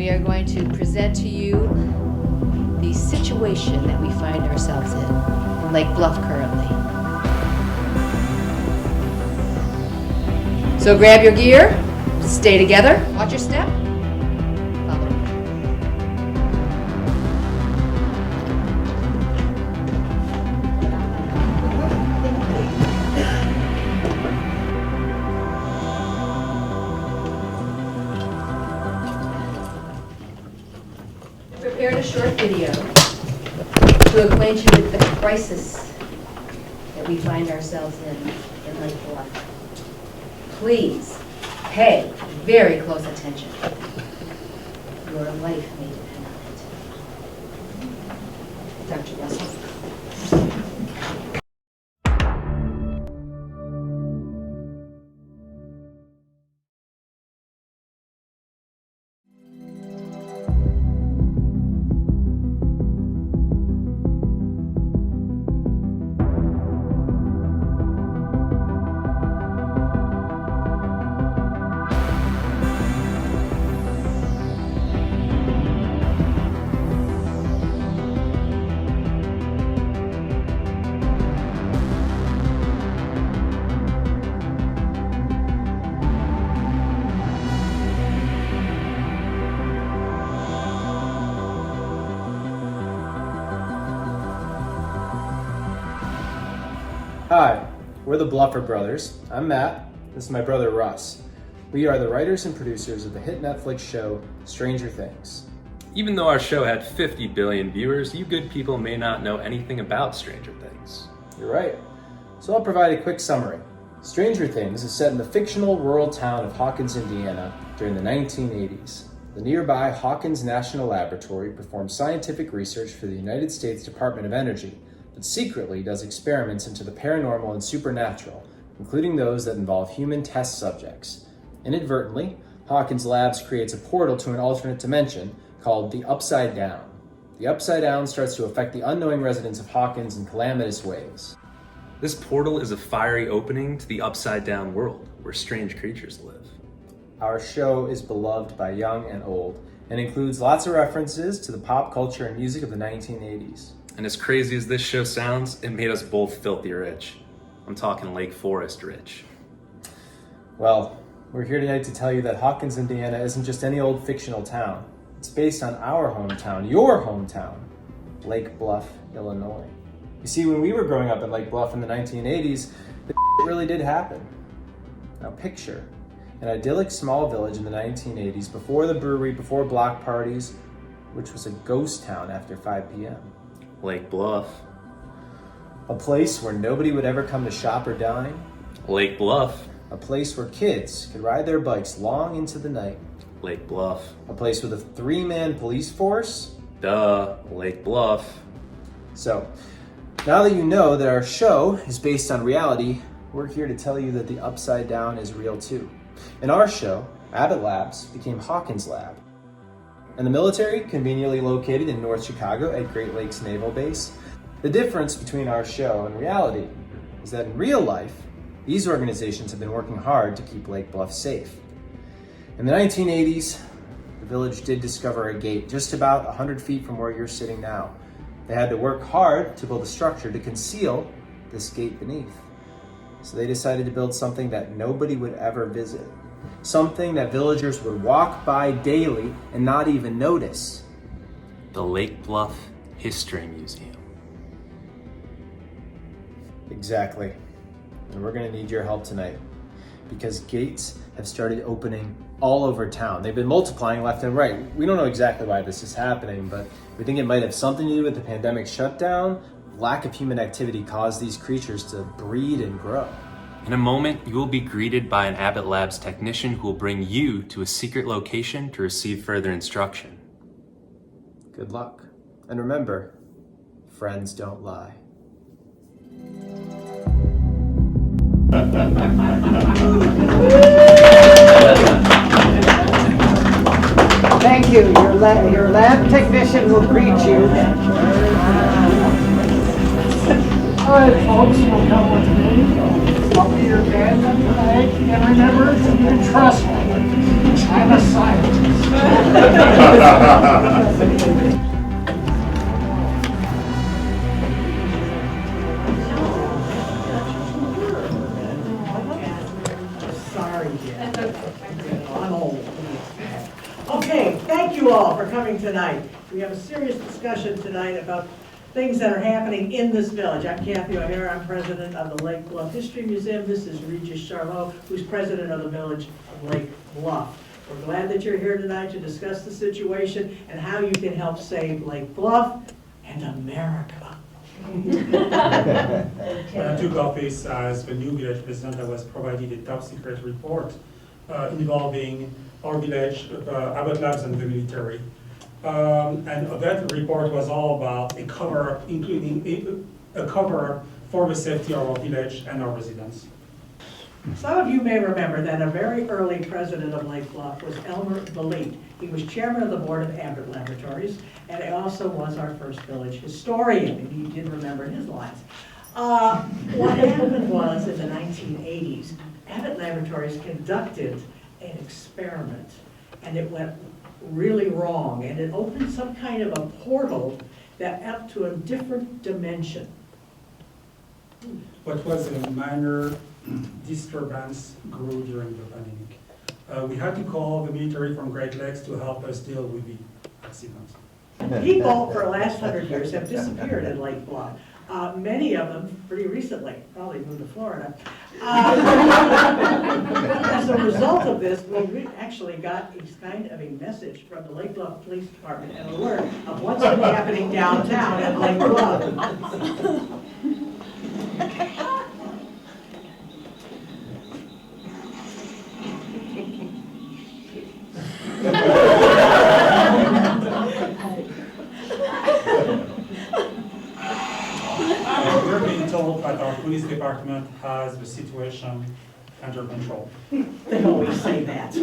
we are going to present to you the situation that we find ourselves in Lake Bluff currently. So grab your gear, stay together, watch your step, follow me. Prepared a short video to acquaint you with the crisis that we find ourselves in Lake Bluff. Please pay very close attention. Your life may depend on it. Dr. Russell. Hi, we're the Bluffer Brothers. I'm Matt. This is my brother Russ. We are the writers and producers of the hit Netflix show Stranger Things. Even though our show had 50 billion viewers, you good people may not know anything about Stranger Things. You're right. So I'll provide a quick summary. Stranger Things is set in the fictional rural town of Hawkins, Indiana during the 1980s. The nearby Hawkins National Laboratory performs scientific research for the United States Department of Energy, but secretly does experiments into the paranormal and supernatural, including those that involve human test subjects. Inadvertently, Hawkins Labs creates a portal to an alternate dimension called the Upside Down. The Upside Down starts to affect the unknowing residents of Hawkins in calamitous ways. This portal is a fiery opening to the Upside Down world, where strange creatures live. Our show is beloved by young and old, and includes lots of references to the pop culture and music of the 1980s. And as crazy as this show sounds, it made us both filthy rich. I'm talking Lake Forest rich. Well, we're here tonight to tell you that Hawkins, Indiana isn't just any old fictional town. It's based on our hometown, your hometown, Lake Bluff, Illinois. You see, when we were growing up in Lake Bluff in the 1980s, the really did happen. Now picture an idyllic small village in the 1980s, before the brewery, before block parties, which was a ghost town after 5 p.m. Lake Bluff. A place where nobody would ever come to shop or dine. Lake Bluff. A place where kids could ride their bikes long into the night. Lake Bluff. A place with a 3-man police force. Duh, Lake Bluff. So, now that you know that our show is based on reality, we're here to tell you that the Upside Down is real too. In our show, Abbott Labs became Hawkins Lab. And the military, conveniently located in North Chicago at Great Lakes Naval Base. The difference between our show and reality is that in real life, these organizations have been working hard to keep Lake Bluff safe. In the 1980s, the village did discover a gate just about 100 feet from where you're sitting now. They had to work hard to build a structure to conceal this gate beneath. So they decided to build something that nobody would ever visit. Something that villagers would walk by daily and not even notice. The Lake Bluff History Museum. Exactly. And we're gonna need your help tonight, because gates have started opening all over town. They've been multiplying left and right. We don't know exactly why this is happening, but we think it might have something to do with the pandemic shutdown. Lack of human activity caused these creatures to breed and grow. In a moment, you will be greeted by an Abbott Labs technician who will bring you to a secret location to receive further instruction. Good luck. And remember, friends don't lie. Thank you. Your lab technician will greet you. All right, folks, you'll come with me. I'll be your guide tonight. And remember, you can trust me. I'm a scientist. Sorry, dear. I'm old. Okay, thank you all for coming tonight. We have a serious discussion tonight about things that are happening in this village. I'm Kathy O'Hara, I'm president of the Lake Bluff History Museum. This is Regis Charlot, who's president of the village of Lake Bluff. We're glad that you're here tonight to discuss the situation and how you can help save Lake Bluff and America. When I took office as the new village president, I was provided a top secret report involving our village, Abbott Labs and the military. And that report was all about a cover, including a cover for the safety of our village and our residents. Some of you may remember that a very early president of Lake Bluff was Elmer Valit. He was chairman of the board of Abbott Laboratories, and he also was our first village historian, and he did remember his lines. What happened was, in the 1980s, Abbott Laboratories conducted an experiment, and it went really wrong, and it opened some kind of a portal that up to a different dimension. What was a minor disturbance grew during the pandemic. We had to call the military from Great Lakes to help us deal with the accident. People for the last 100 years have disappeared in Lake Bluff. Many of them pretty recently, probably moved to Florida. As a result of this, we actually got a kind of a message from the Lake Bluff Police Department, an alert of what's been happening downtown at Lake Bluff. We're being told that our police department has the situation under control. They always say that.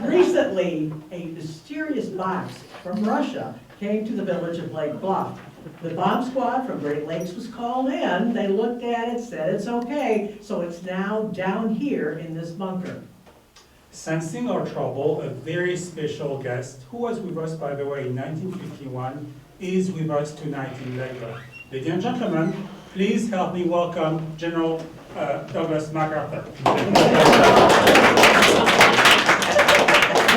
Recently, a mysterious box from Russia came to the village of Lake Bluff. The bomb squad from Great Lakes was called in. They looked at it, said it's okay, so it's now down here in this bunker. Sensing our trouble, a very special guest, who was with us, by the way, in 1951, is with us tonight in Lake Bluff. Ladies and gentlemen, please help me welcome General Douglas MacArthur.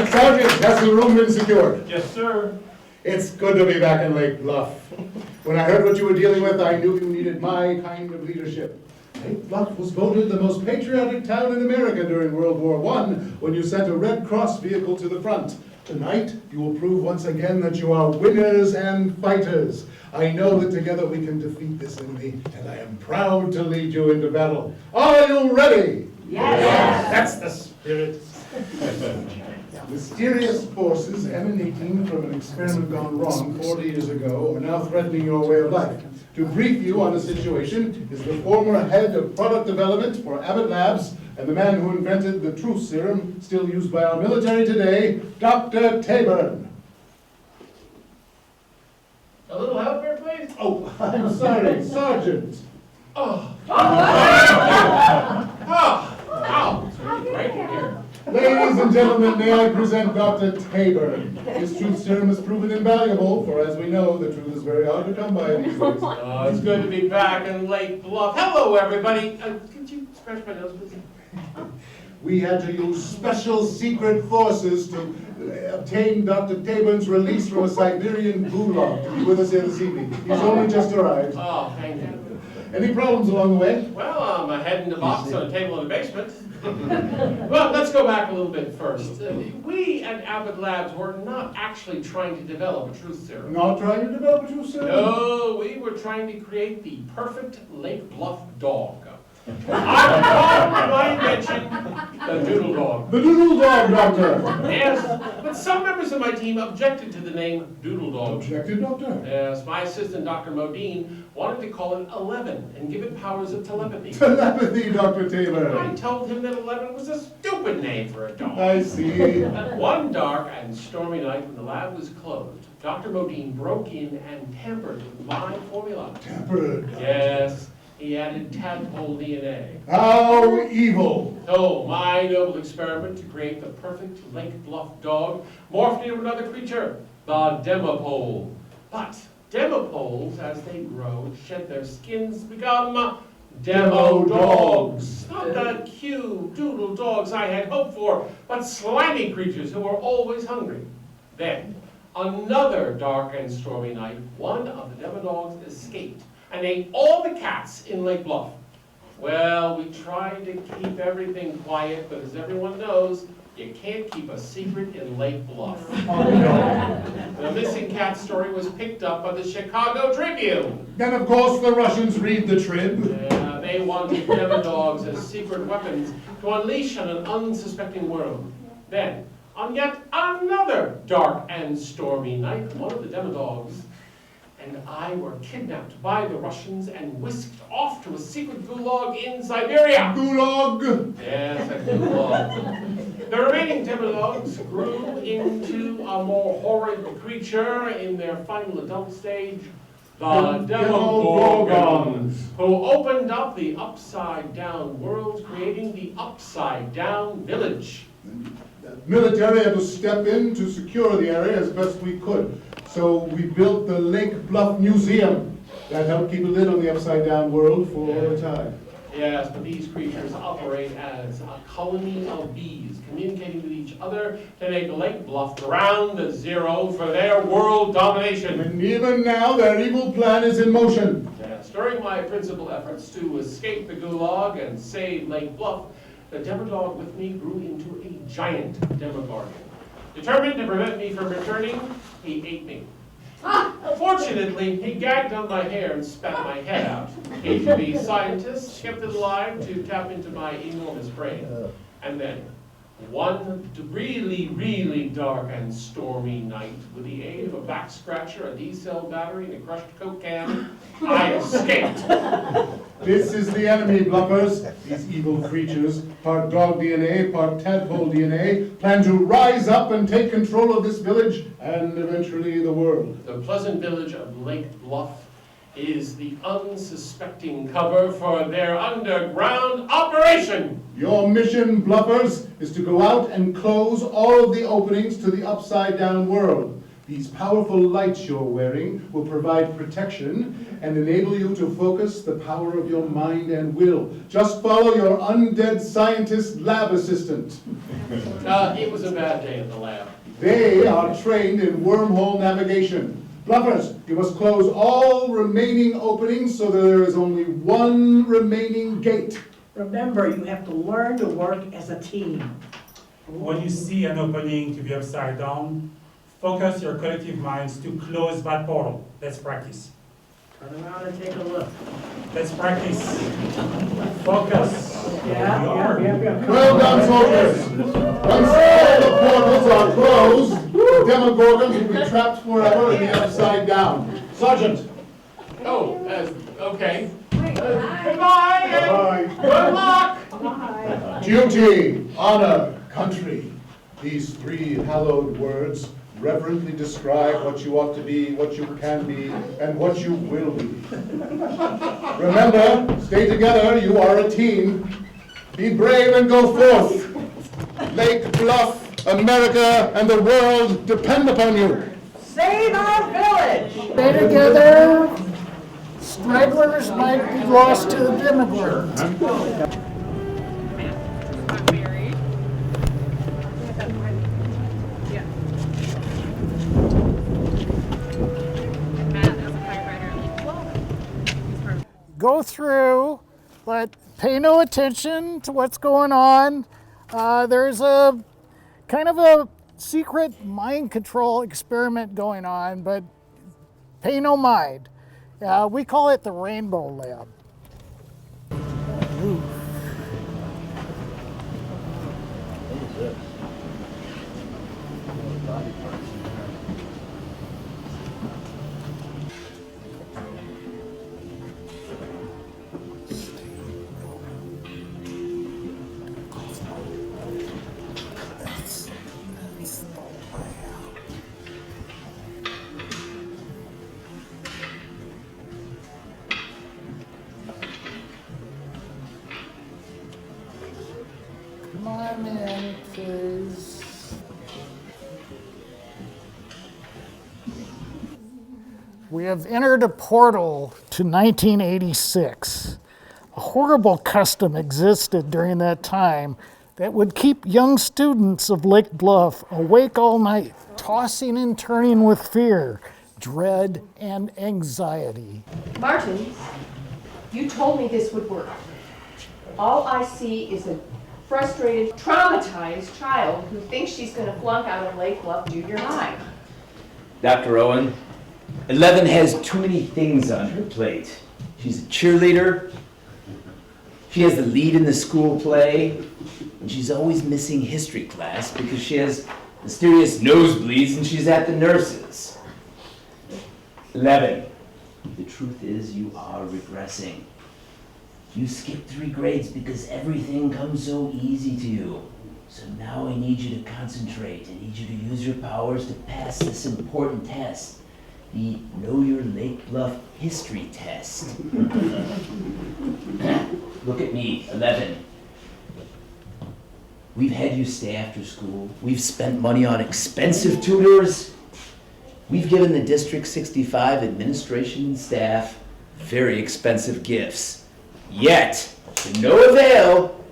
Sergeant, has the room been secured? Yes, sir. It's good to be back in Lake Bluff. When I heard what you were dealing with, I knew you needed my kind of leadership. Lake Bluff was voted the most patriotic town in America during World War I when you sent a Red Cross vehicle to the front. Tonight, you will prove once again that you are winners and fighters. I know that together we can defeat this enemy, and I am proud to lead you into battle. Are you ready? Yes. That's the spirit. Mysterious forces emanating from an experiment gone wrong 40 years ago are now threatening your way of life. To brief you on the situation is the former head of product development for Abbott Labs and the man who invented the truth serum still used by our military today, Dr. Taburn. A little help here, please? Oh, I'm sorry, Sergeant. Oh. Ow. Right here. Ladies and gentlemen, may I present Dr. Taburn. His truth serum has proven invaluable, for as we know, the truth is very hard to come by these days. Oh, it's good to be back in Lake Bluff. Hello, everybody. Could you scratch my nose, please? We had to use special secret forces to obtain Dr. Taburn's release from a Siberian gulag to be with us here this evening. He's only just arrived. Oh, thank you. Any problems along the way? Well, I'm heading the box on a table in the basement. Well, let's go back a little bit first. We at Abbott Labs were not actually trying to develop a truth serum. Not trying to develop a truth serum? No, we were trying to create the perfect Lake Bluff dog. I call my invention the Doodle Dog. The Doodle Dog, Doctor! Yes, but some members of my team objected to the name Doodle Dog. Objected, Doctor? Yes, my assistant, Dr. Modine, wanted to call it 11 and give it powers of telepathy. Telepathy, Dr. I Taburn. told him that 11 was a stupid name for a dog. I see. One dark and stormy night when the lab was closed, Dr. Modine broke in and tampered with my formula. Tampered. Yes, He added tadpole DNA. How evil! So, my noble experiment to create the perfect Lake Bluff dog morphed into another creature, the demopole. But demopoles, as they grow, shed their skins, become demo dogs. Not the cute doodle dogs I had hoped for, but slimy creatures who were always hungry. Then, another dark and stormy night, one of the demo dogs escaped and ate all the cats in Lake Bluff. Well, we tried to keep everything quiet, but as everyone knows, you can't keep a secret in Lake Bluff. The missing cat story was picked up by the Chicago Tribune. Then of course the Russians read the Trib. Yeah, they wanted demo dogs as secret weapons to unleash on an unsuspecting world. Then, on yet another dark and stormy night, one of the demo dogs and I were kidnapped by the Russians and whisked off to a secret gulag in Siberia. Gulag! Yes, a gulag. The remaining demo dogs grew into a more horrid creature in their final adult stage, the Demogorgons, who opened up the upside-down world, creating the upside-down village. The military had to step in to secure the area as best we could. So we built the Lake Bluff Museum. That helped keep a lid on the upside-down world for a time. Yes, but these creatures operate as a colony of bees, communicating with each other to make Lake Bluff ground zero for their world domination. And even now, their evil plan is in motion. Yes, during my principal efforts to escape the gulag and save Lake Bluff, the Demodog with me grew into a giant Demogorgon. Determined to prevent me from returning, he ate me. Fortunately, he gagged on my hair and spat my head out. HB scientists kept it alive to tap into my enormous brain. And then, one really dark and stormy night, with the aid of a back scratcher, a D-cell battery, and a crushed Coke can, I escaped. This is the enemy, Bluffers. These evil creatures, part dog DNA, part tadpole DNA, plan to rise up and take control of this village and eventually the world. The pleasant village of Lake Bluff is the unsuspecting cover for their underground operation. Your mission, Bluffers, is to go out and close all of the openings to the upside-down world. These powerful lights you're wearing will provide protection and enable you to focus the power of your mind and will. Just follow your undead scientist lab assistant. It was a bad day at the lab. They are trained in wormhole navigation. Bluffers, you must close all remaining openings so that there is only one remaining gate. Remember, you have to learn to work as a team. When you see an opening to be upside down, focus your collective minds to close that portal. Let's practice. Turn around and take a look. Let's practice. Focus. Yeah. Well done, soldiers. Once all the portals are closed, the Demogorgons will be trapped forever in the upside down. Sergeant. Oh, okay. Bye. Good luck. Duty, honor, country. These three hallowed words reverently describe what you ought to be, what you can be, and what you will be. Remember, stay together, you are a team. Be brave and go forth. Lake Bluff, America, and the world depend upon you. Save our village! Stay together. Stragglers might be lost to the Demogorgons. Go through, but pay no attention to what's going on. There's a kind of a secret mind control experiment going on, but pay no mind. We call it the Rainbow Lab. Ooh. Come on in, please. We have entered a portal to 1986. A horrible custom existed during that time that would keep young students of Lake Bluff awake all night, tossing and turning with fear, dread, and anxiety. Martin, you told me this would work. All I see is a frustrated, traumatized child who thinks she's going to flunk out of Lake Bluff Junior High. Dr. Owen, 11 has too many things on her plate. She's a cheerleader, she has the lead in the school play, and she's always missing history class because she has mysterious nosebleeds and she's at the nurses. 11, the truth is you are regressing. You skipped 3 grades because everything comes so easy to you. So now I need you to concentrate. I need you to use your powers to pass this important test. The Know Your Lake Bluff History Test. Look at me, 11. We've had you stay after school. We've spent money on expensive tutors. We've given the District 65 administration and staff very expensive gifts. Yet, to no avail,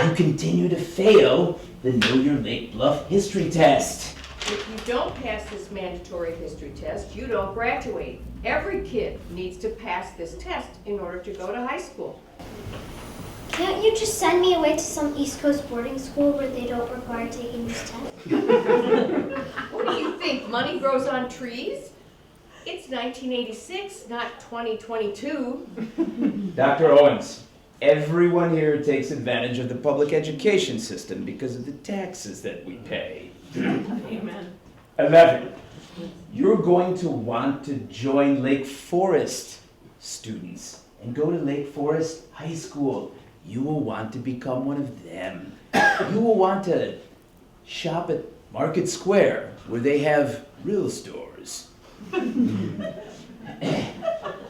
you continue to fail the Know Your Lake Bluff History Test. If you don't pass this mandatory history test, you don't graduate. Every kid needs to pass this test in order to go to high school. Can't you just send me away to some East Coast boarding school where they don't require taking this test? What do you think, money grows on trees? It's 1986, not 2022. Dr. Owens, everyone here takes advantage of the public education system because of the taxes that we pay. Amen. 11, you're going to want to join Lake Forest students and go to Lake Forest High School. You will want to become one of them. You will want to shop at Market Square where they have real stores.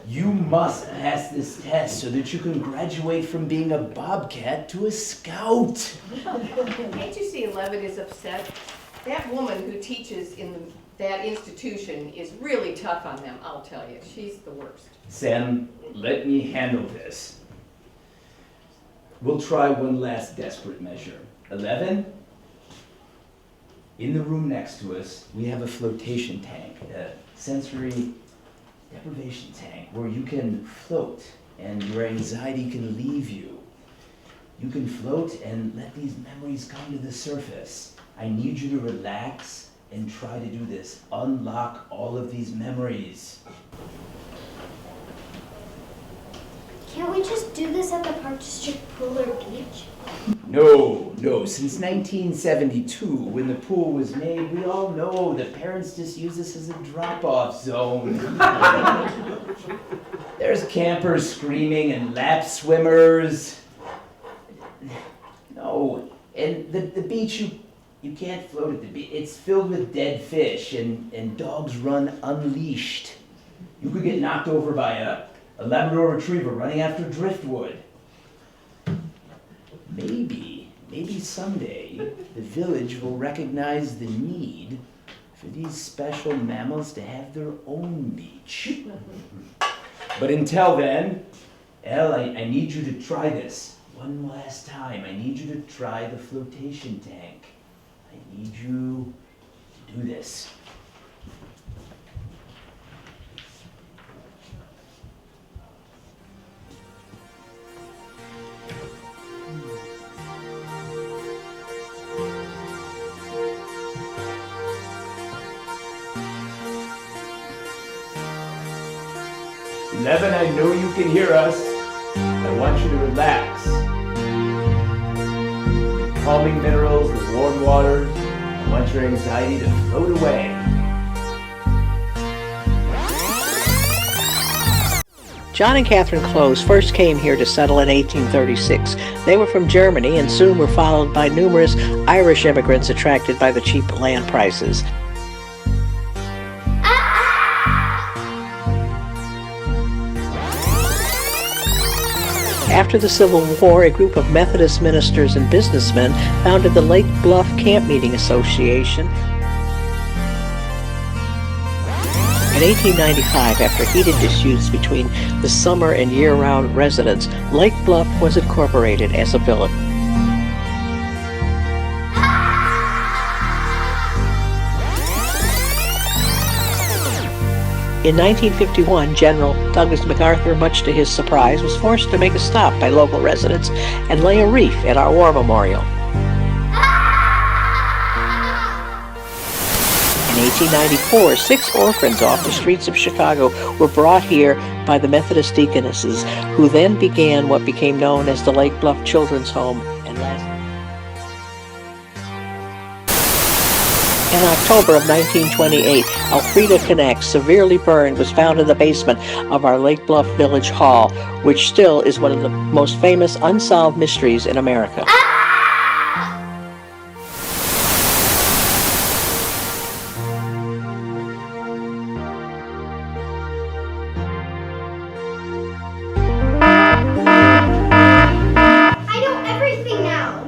You must pass this test so that you can graduate from being a bobcat to a scout. Can't you see 11 is upset? That woman who teaches in that institution is really tough on them, I'll tell you. She's the worst. Sam, let me handle this. We'll try one last desperate measure. 11, in the room next to us, we have a flotation tank, a sensory deprivation tank, where you can float and your anxiety can leave you. You can float and let these memories come to the surface. I need you to relax and try to do this. Unlock all of these memories. Can't we just do this at the Park District pool or beach? No. Since 1972, when the pool was made, we all know that parents just use this as a drop-off zone. There's campers screaming and lap swimmers. No, and the beach, you can't float at the beach. It's filled with dead fish and dogs run unleashed. You could get knocked over by a Labrador Retriever running after driftwood. Maybe someday the village will recognize the need for these special mammals to have their own beach. But until then, Elle, I need you to try this one last time. I need you to try the flotation tank. I need you to do this. Eleven, I know you can hear us. I want you to relax. Calming minerals, the warm waters. I want your anxiety to float away. John and Catherine Close first came here to settle in 1836. They were from Germany and soon were followed by numerous Irish immigrants attracted by the cheap land prices. After the Civil War, a group of Methodist ministers and businessmen founded the Lake Bluff Camp Meeting Association. In 1895, after heated disputes between the summer and year-round residents, Lake Bluff was incorporated as a village. In 1951, General Douglas MacArthur, much to his surprise, was forced to make a stop by local residents and lay a wreath at our war memorial. In 1894, 6 orphans off the streets of Chicago were brought here by the Methodist deaconesses, who then began what became known as the Lake Bluff Children's Home. In October of 1928, Elfrida Knack, severely burned, was found in the basement of our Lake Bluff Village Hall, which still is one of the most famous unsolved mysteries in America. I know everything now.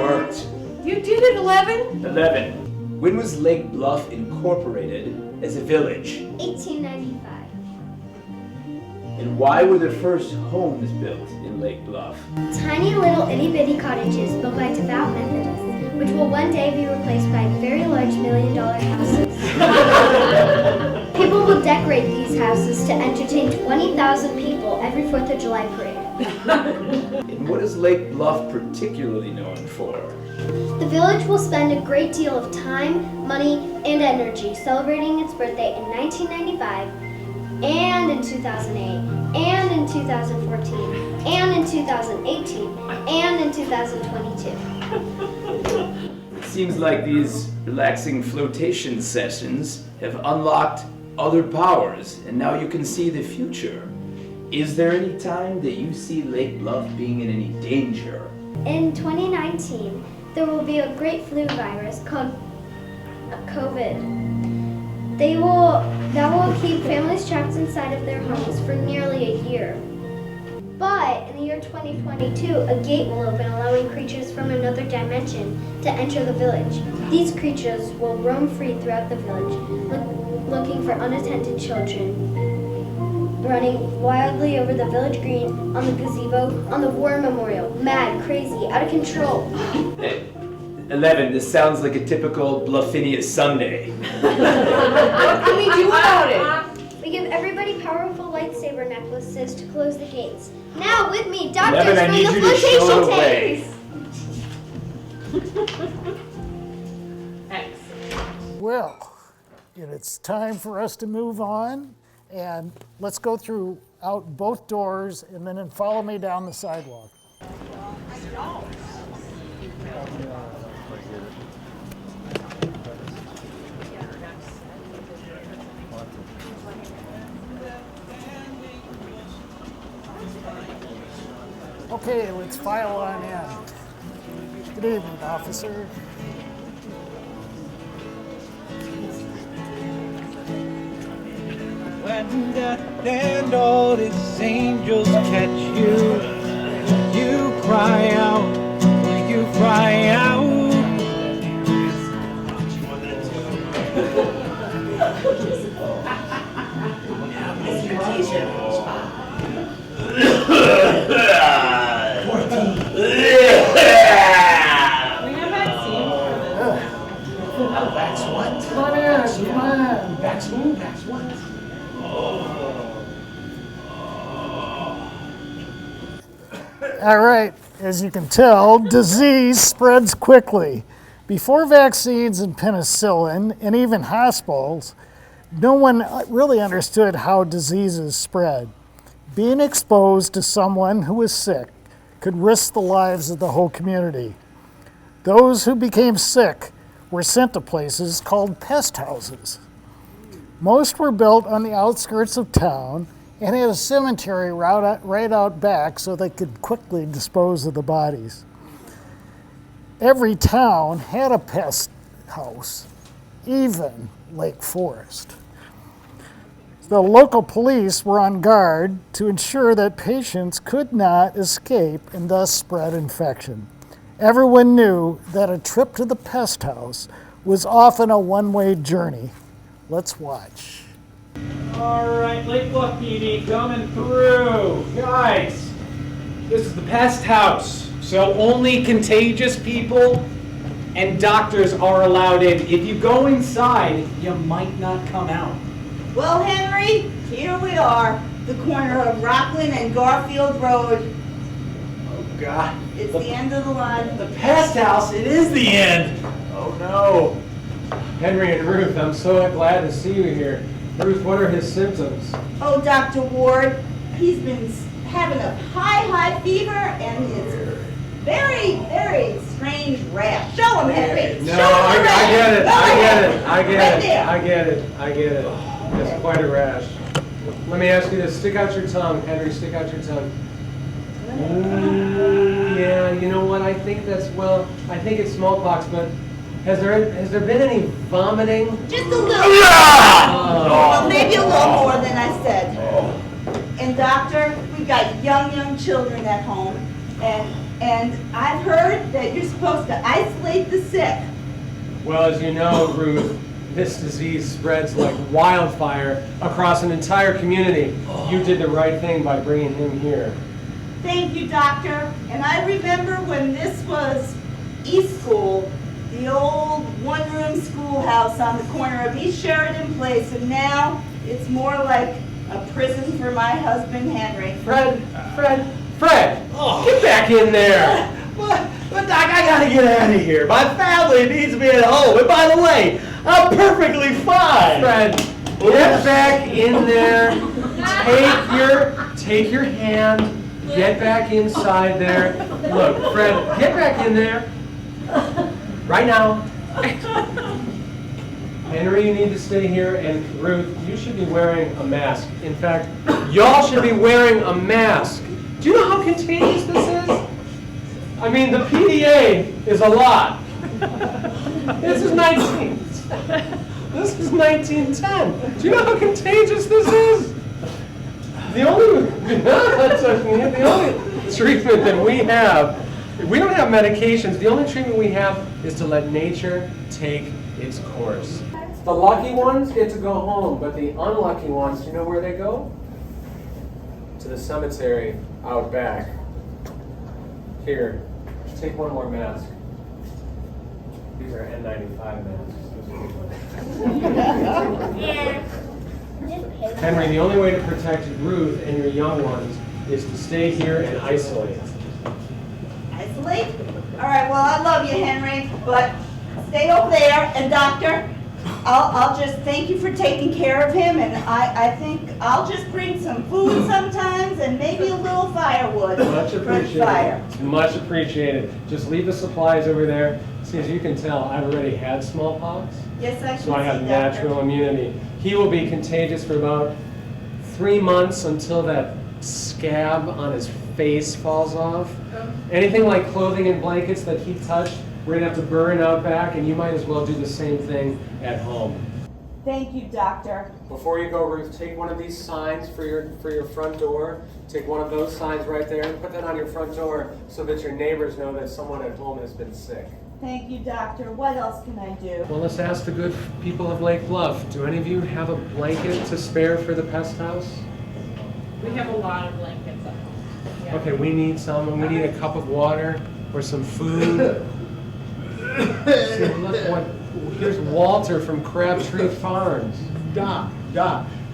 Worked. You did it, 11? 11. When was Lake Bluff incorporated as a village? 1895. And why were the first homes built in Lake Bluff? Tiny little itty-bitty cottages built by devout Methodists, which will one day be replaced by very large $1 million houses. People will decorate these houses to entertain 20,000 people every 4th of July parade. And what is Lake Bluff particularly known for? The village will spend a great deal of time, money, and energy celebrating its birthday in 1995, and in 2008, and in 2014, and in 2018, and in 2022. It seems like these relaxing flotation sessions have unlocked other powers, and now you can see the future. Is there any time that you see Lake Bluff being in any danger? In 2019, there will be a great flu virus called COVID. That will keep families trapped inside of their homes for nearly a year. But in the year 2022, a gate will open, allowing creatures from another dimension to enter the village. These creatures will roam free throughout the village, looking for unattended children, running wildly over the village green, on the gazebo, on the war memorial, mad, crazy, out of control. 11, this sounds like a typical Bluffinius Sunday. What can we do about it? We give everybody powerful lightsaber necklaces to close the gates. Now with me, doctors 11, I from need the you to show flotation the way. tanks. Well, it's time for us to move on, and let's go through out both doors and then follow me down the sidewalk. Okay, let's file on in. Good evening, officer. When death and all its angels catch you, you cry out, you cry out. That's what? Come on in, come on. That's who? That's what? All right, as you can tell, disease spreads quickly. Before vaccines and penicillin, and even hospitals, no one really understood how diseases spread. Being exposed to someone who was sick could risk the lives of the whole community. Those who became sick were sent to places called pest houses. Most were built on the outskirts of town and had a cemetery right out back so they could quickly dispose of the bodies. Every town had a pest house, even Lake Forest. The local police were on guard to ensure that patients could not escape and thus spread infection. Everyone knew that a trip to the pest house was often a one-way journey. Let's watch. All right, Lake Bluff PD coming through. Guys, this is the pest house, so only contagious people and doctors are allowed in. If you go inside, you might not come out. Well, Henry, here we are, the corner of Rockland and Garfield Road. Oh, God. It's the end of the line. The pest house, it is the end. Oh, no. Henry and Ruth, I'm so glad to see you here. Ruth, what are his symptoms? Oh, Dr. Ward, he's been having a high fever and his very strange rash. Show him, Henry. No, Show him I get it. I get it. It's quite a rash. Let me ask you this. Stick out your tongue, Henry. Stick out your tongue. Ooh, yeah, you know what? I think it's smallpox, but has there been any vomiting? Just a little. Well, maybe a little more than I said. And doctor, we've got young children at home, and I've heard that you're supposed to isolate the sick. Well, as you know, Ruth, this disease spreads like wildfire across an entire community. You did the right thing by bringing him here. Thank you, doctor. And I remember when this was East School, the old one-room schoolhouse on the corner of East Sheridan Place, and now it's more like a prison for my husband, Henry. Fred! Get back in there! But Doc, I gotta get out of here. My family needs me at home. And by the way, I'm perfectly fine. Fred, get back in there. Take your hand. Get back inside there. Look, Fred, get back in there. Right now. Henry, you need to stay here, and Ruth, you should be wearing a mask. In fact, y'all should be wearing a mask. Do you know how contagious this is? I mean, the PDA is a lot. This is 1910. Do you know how contagious this is? The only treatment that we have, we don't have medications. The only treatment we have is to let nature take its course. The lucky ones get to go home, but the unlucky ones, do you know where they go? To the cemetery out back. Here, take one more mask. These are N95 masks. Henry, the only way to protect Ruth and your young ones is to stay here and isolate. Isolate? All right, well, I love you, Henry, but stay over there. And doctor, I'll just thank you for taking care of him, and I think I'll just bring some food sometimes and maybe a little firewood. Much for the appreciated. fire. Much appreciated. Just leave the supplies over there. See, as you can tell, I've already had smallpox. Yes, I can So I have see, natural doctor. immunity. He will be contagious for about 3 months until that scab on his face falls off. Anything like clothing and blankets that he touched, we're gonna have to burn out back, and you might as well do the same thing at home. Thank you, doctor. Before you go, Ruth, take one of these signs for your front door. Take one of those signs right there and put that on your front door so that your neighbors know that someone at home has been sick. Thank you, doctor. What else can I do? Well, let's ask the good people of Lake Bluff. Do any of you have a blanket to spare for the pest house? We have a lot of blankets at home. Yeah. Okay, we need some, and we need a cup of water or some food. See, look here's Walter from Crabtree Farms. Doc,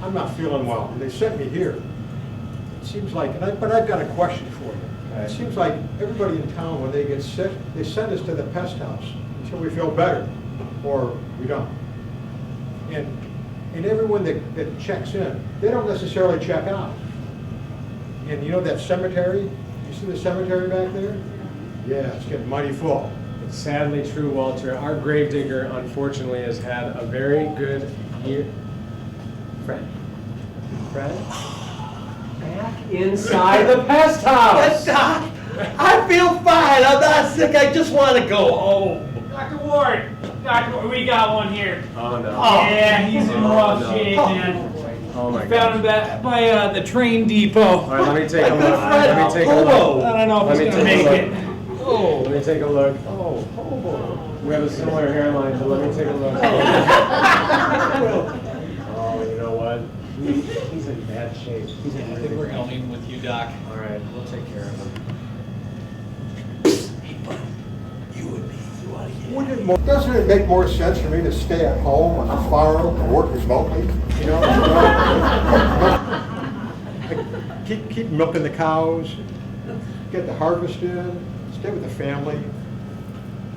I'm not feeling well. They sent me here. It seems like, but I've got a question for you. It seems like everybody in town, when they get sick, they send us to the pest house until we feel better, or we don't. And everyone that checks in, they don't necessarily check out. And you know that cemetery? You see the cemetery back there? Yeah, it's getting mighty full. It's sadly true, Walter. Our gravedigger, unfortunately, has had a very good year. Fred? Back inside the pest house! Doc, I feel fine. I'm not sick. I just want to go home. Dr. Ward, we got one here. Oh, no. Yeah, he's in rough shape, man. Oh my I found him back by the train depot. All right, let me take a look. Let me take a look. I don't know if Let me he's gonna take a make look. it. Oh. Let me take a look. Oh, hobo. We have a similar hairline, but let me take a look. Oh, you know what? He's in bad shape. He's in I think we're gonna leave him with you, Doc. All right, we'll take care of him. Doesn't it make more sense for me to stay at home on the farm and work remotely? You know? keep milking the cows, get the harvest in, stay with the family.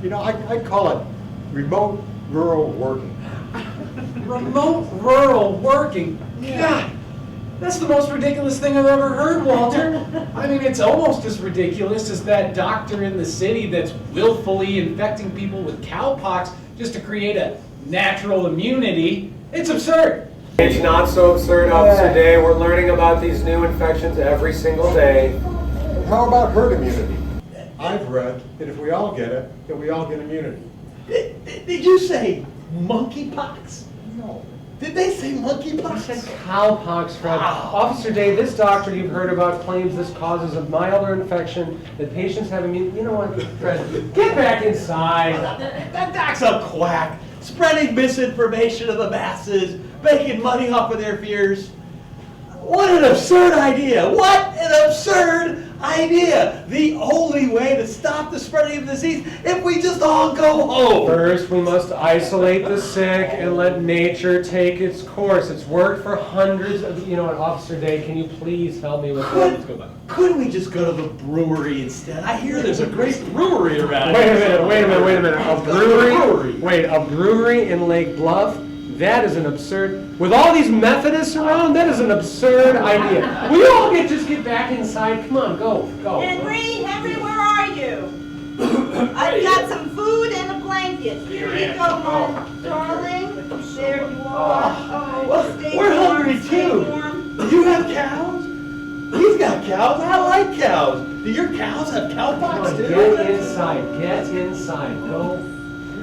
You know, I call it remote rural working. Remote rural working? God, that's the most ridiculous thing I've ever heard, Walter. I mean, it's almost as ridiculous as that doctor in the city that's willfully infecting people with cowpox just to create a natural immunity. It's absurd. It's not so absurd, Officer Day. We're learning about these new infections every single day. How about herd immunity? I've read that if we all get it, that we all get immunity. Did you say monkeypox? No. Did they say monkeypox? He said cowpox, Fred. Officer Day, this doctor you've heard about claims this causes a milder infection, that patients have immune... You know what, Fred? Get back inside. That doc's a quack, spreading misinformation to the masses, making money off of their fears. What an absurd idea! What an absurd idea! The only way to stop the spreading of the disease if we just all go home. First, we must isolate the sick and let nature take its course. It's worked for hundreds of... You know what, Officer Day, can you please help me with this? Let's go back. Couldn't we just go to the brewery instead? I hear there's a great brewery around Wait here. a minute. A brewery? Wait, a brewery in Lake Bluff? That is an absurd... With all these Methodists around, that is an absurd idea. We all just get back inside. Come on, go. Henry, where are you? I've got some food and a blanket. Here you go, my darling. There you are. Oh, stay We're warm, hungry stay too. warm. Do you have cows? He's got cows. I like cows. Do your cows have cowpox too? Get inside. Go.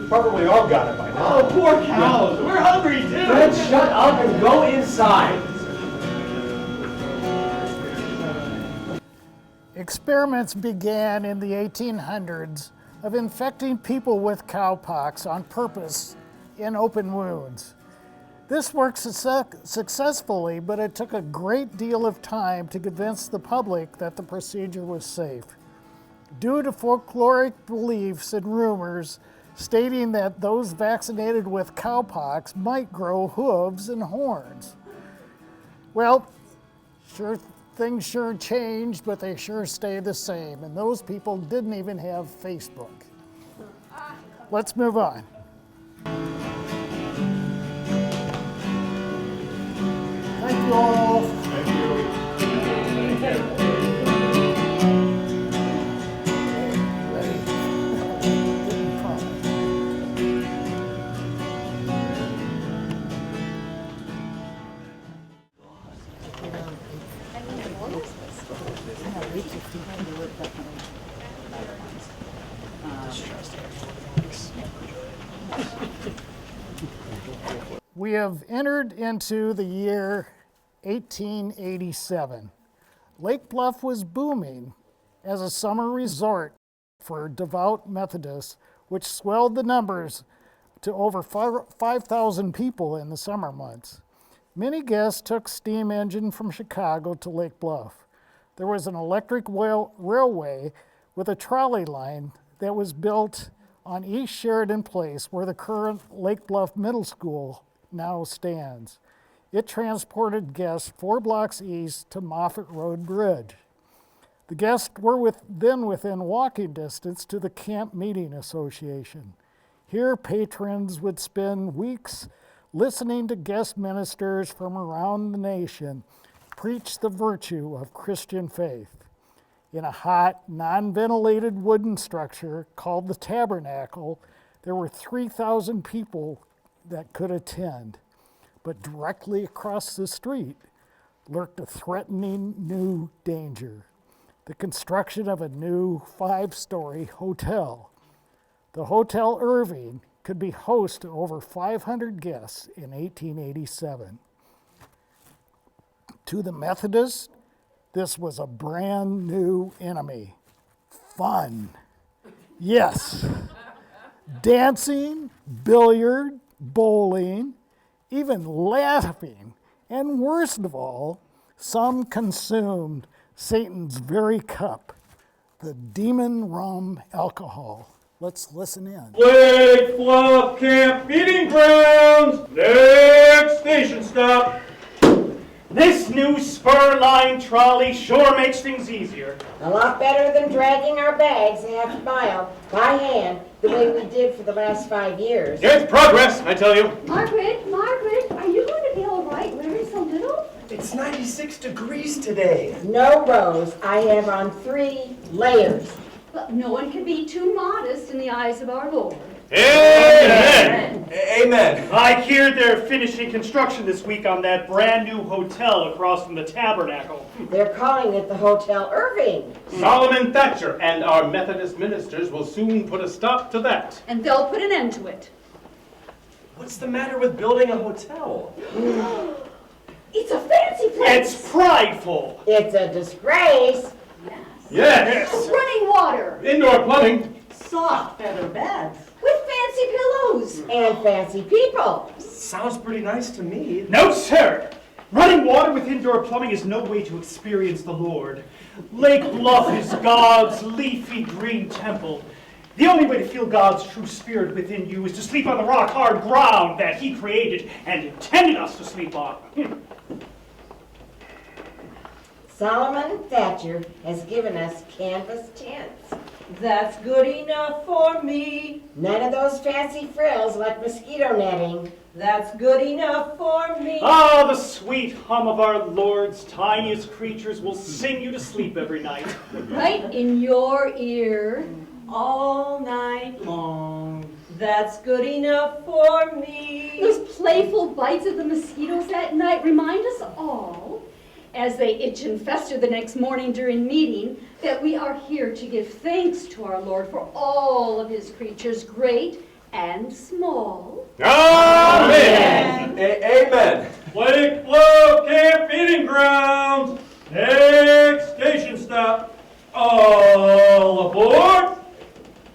Probably all got it by now. Oh, poor cows. We're hungry too. Fred, shut up and go inside. Experiments began in the 1800s of infecting people with cowpox on purpose in open wounds. This worked successfully, but it took a great deal of time to convince the public that the procedure was safe. Due to folkloric beliefs and rumors stating that those vaccinated with cowpox might grow hooves and horns. Well, things sure changed, but they sure stay the same, and those people didn't even have Facebook. Let's move on. Thank you all. Thank you. We have entered into the year 1887. Lake Bluff was booming as a summer resort for devout Methodists, which swelled the numbers to over 5,000 people in the summer months. Many guests took steam engine from Chicago to Lake Bluff. There was an electric railway with a trolley line that was built on East Sheridan Place, where the current Lake Bluff Middle School now stands. It transported guests 4 blocks east to Moffett Road Bridge. The guests were then within walking distance to the Camp Meeting Association. Here, patrons would spend weeks listening to guest ministers from around the nation preach the virtue of Christian faith. In a hot, non-ventilated wooden structure called the Tabernacle, there were 3,000 people that could attend. But directly across the street lurked a threatening new danger: the construction of a new 5-story hotel. The Hotel Irving could be host to over 500 guests in 1887. To the Methodists, this was a brand new enemy. Fun. Yes. Dancing, billiard, bowling, even laughing, and worst of all, some consumed Satan's very cup, the demon rum alcohol. Let's listen in. Lake Bluff Camp Meeting Grounds. Next station stop. This new spur-line trolley sure makes things easier. A lot better than dragging our bags half a mile by hand the way we did for the last 5 years. It's progress, I tell you. Margaret, are you going to be all right wearing so little? It's 96 degrees today. No, Rose. I have on 3 layers. But no one can be too modest in the eyes of our Lord. Amen. Amen. I hear they're finishing construction this week on that brand new hotel across from the tabernacle. They're calling it the Hotel Irving. Solomon Thatcher and our Methodist ministers will soon put a stop to that. And they'll put an end to it. What's the matter with building a hotel? It's a fancy place. It's prideful. It's a disgrace. Yes. Running water. Indoor plumbing. Soft feather beds. With fancy pillows. And fancy people. Sounds pretty nice to me. No, sir. Running water with indoor plumbing is no way to experience the Lord. Lake Bluff is God's leafy green temple. The only way to feel God's true spirit within you is to sleep on the rock-hard ground that He created and intended us to sleep on. Solomon Thatcher has given us canvas tents. That's good enough for me. None of those fancy frills like mosquito netting. That's good enough for me. Ah, the sweet hum of our Lord's tiniest creatures will sing you to sleep every night. Right in your ear. All night long. That's good enough for me. Those playful bites of the mosquitoes at night remind us all, as they itch and fester the next morning during meeting, that we are here to give thanks to our Lord for all of His creatures, great and small. Amen. Amen. Lake Bluff Camp Meeting Grounds. Next station stop. All aboard.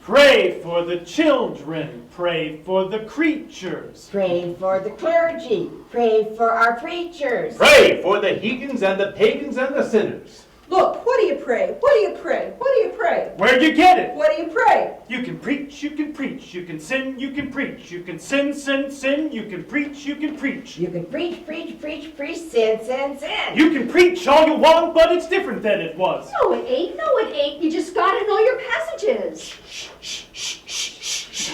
Pray for the children. Pray for the creatures. Pray for the clergy. Pray for our preachers. Pray for the heathens and the pagans and the sinners. Look, what do you pray? What do you pray? What do you pray? Where'd you get it? What do you pray? You can preach, you can preach, you can sin, you can preach, you can sin, sin, sin, you can preach, you can preach. You can preach, preach, preach, preach, sin, sin, sin. You can preach all you want, but it's different than it was. No, it ain't. No, it ain't. You just gotta know your passages.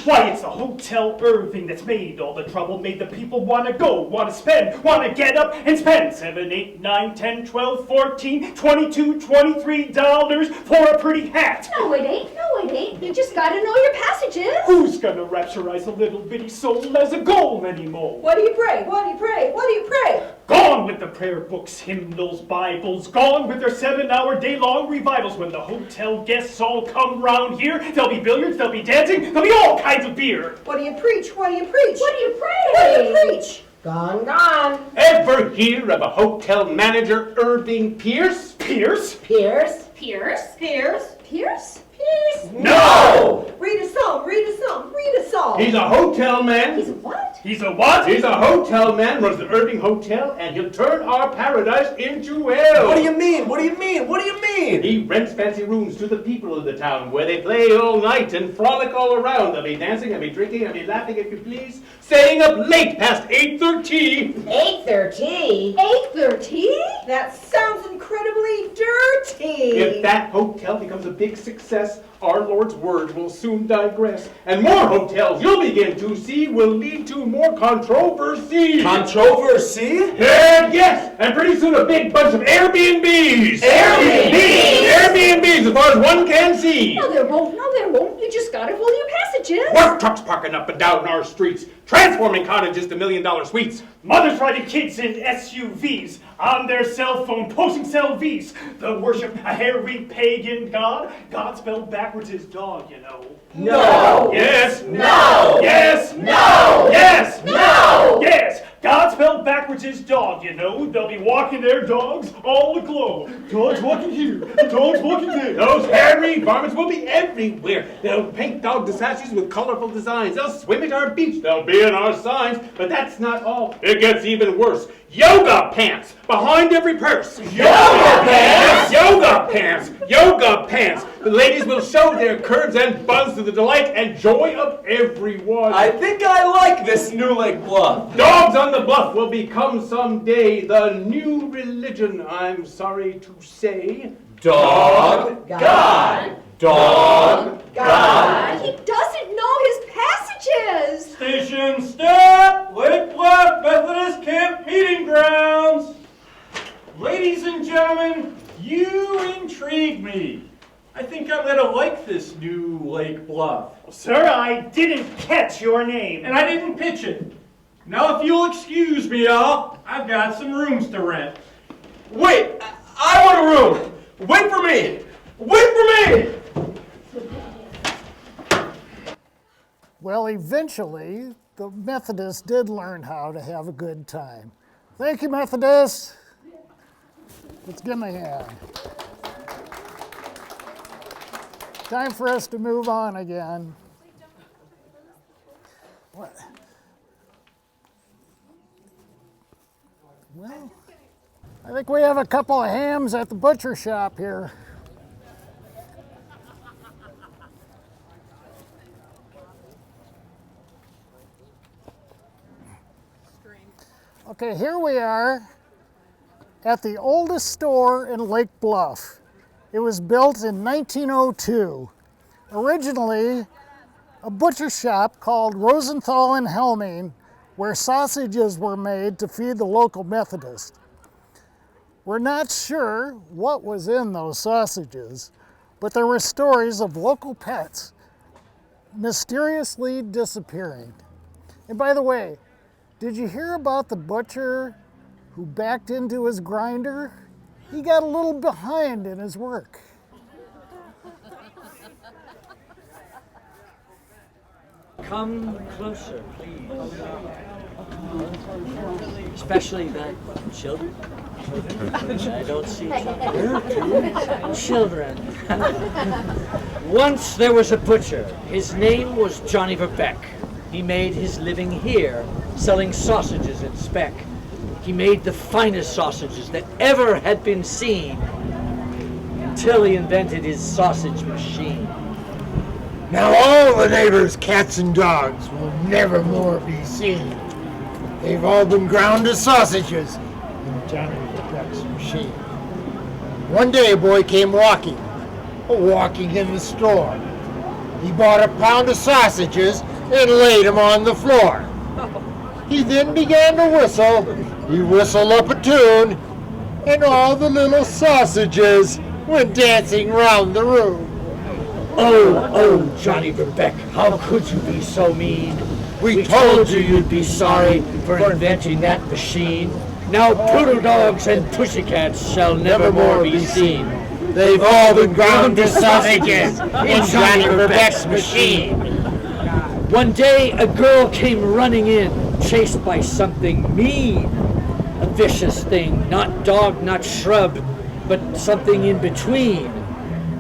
Why, it's the Hotel Irving that's made all the trouble, made the people want to go, want to spend, want to get up and spend 7, 8, 9, 10, 12, 14, 22, $23 for a pretty hat. No, it ain't. No, it ain't. You just gotta know your passages. Who's gonna rapturize a little bitty soul as a goal anymore? What do you pray? What do you pray? What do you pray? Gone with the prayer books, hymnals, Bibles, gone with their 7-hour day-long revivals. When the hotel guests all come round here, there'll be billiards, there'll be dancing, there'll be all kinds of beer. What do you preach? What do you preach? What do you pray? What do you preach? Gone, gone. Ever hear of a hotel manager, Irving Pierce? Pierce? Pierce. Pierce? Pierce? Pierce? Pierce? No! Read a psalm, read a psalm, read a psalm. He's a hotel man. He's a what? He's a what? He's a hotel man, runs the Irving Hotel, and he'll turn our paradise into hell. What do you mean? What do you mean? What do you mean? He rents fancy rooms to the people of the town where they play all night and frolic all around. They'll be dancing, they'll be drinking, they'll be laughing if you please, staying up late past 8:30. 8:30? 8:30? That sounds incredibly dirty. If that hotel becomes a big success, our Lord's word will soon digress, and more hotels you'll begin to see will lead to more controversy. Controversy? Yes, and pretty soon a big bunch of Airbnbs. Airbnbs, as far as one can see. No, there won't. No, there won't. You just gotta hold your passages. Work trucks parking up and down our streets, transforming cottages to $1 million suites. Mothers riding kids in SUVs, on their cell phone posting selfies. The worship a hairy pagan god. God spelled backwards is dog, you know. No. Yes. No. Yes. No. Yes. No. Yes. God spelled backwards is dog. You know, they'll be walking their dogs all aglow. Dogs walking here, dogs walking there. Those hairy varmints will be everywhere. They'll paint dog statues with colorful designs. They'll swim at our beach. They'll be in our signs. But that's not all. It gets even worse. Yoga pants behind every purse. Yoga pants? Yoga pants. Yoga pants. The ladies will show their curves and buns to the delight and joy of everyone. I think I like this new Lake Bluff. Dogs on the bluff will become someday the new religion, I'm sorry to say. Dog God. Dog God. He doesn't know his passages. Station stop! Lake Bluff Methodist Camp Meeting Grounds. Ladies and gentlemen, you intrigue me. I think I'm gonna like this new Lake Bluff. Sir, I didn't catch your name. And I didn't pitch it. Now if you'll excuse me, y'all, I've got some rooms to rent. Wait, I want a room. Wait for me. Wait for me. Well, eventually, the Methodists did learn how to have a good time. Thank you, Methodists. Let's give them a hand. Time for us to move on again. What? Well, I think we have a couple of hams at the butcher shop here. Okay, here we are at the oldest store in Lake Bluff. It was built in 1902. Originally, a butcher shop called Rosenthal and Helming, where sausages were made to feed the local Methodists. We're not sure what was in those sausages, but there were stories of local pets mysteriously disappearing. And by the way, did you hear about the butcher who backed into his grinder? He got a little behind in his work. Come closer, please. Especially the children. I don't see children. Children. Once there was a butcher. His name was Johnny Verbeck. He made his living here, selling sausages in spec. He made the finest sausages that ever had been seen until he invented his sausage machine. Now all the neighbors' cats and dogs will never more be seen. They've all been ground to sausages in Johnny Verbeck's machine. One day a boy came walking in the store. He bought a pound of sausages and laid them on the floor. He then began to whistle. He whistled up a tune, and all the little sausages went dancing round the room. Oh, Johnny Verbeck, how could you be so mean? We told you you'd be sorry for inventing that machine. Now poodle dogs and pussycats shall never more be seen. They've all been ground to sausages in Johnny Verbeck's machine. One day a girl came running in, chased by something mean. A vicious thing, not dog, not shrub, but something in between.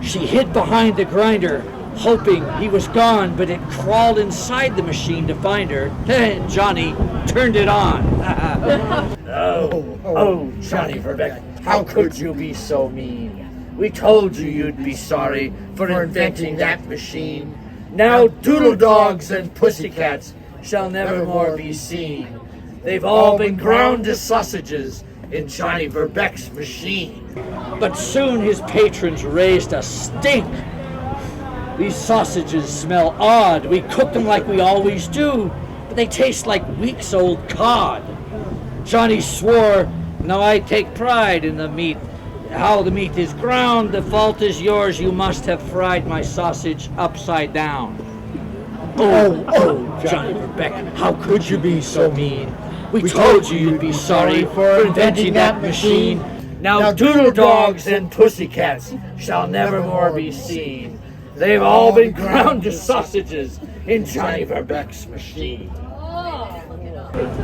She hid behind the grinder, hoping he was gone, but it crawled inside the machine to find her. And Johnny turned it on. Oh, Johnny Verbeck, how could you be so mean? We told you you'd be sorry for inventing that machine. Now doodle dogs and pussycats shall never more be seen. They've all been ground to sausages in Johnny Verbeck's machine. But soon his patrons raised a stink. These sausages smell odd. We cook them like we always do, but they taste like weeks-old cod. Johnny swore, "Now I take pride in the meat. How the meat is ground, the fault is yours. You must have fried my sausage upside down." Oh, Johnny Verbeck, how could you be so mean? We told you you'd be sorry for inventing that machine. Now doodle dogs and pussycats shall never more be seen. They've all been ground to sausages in Johnny Verbeck's machine.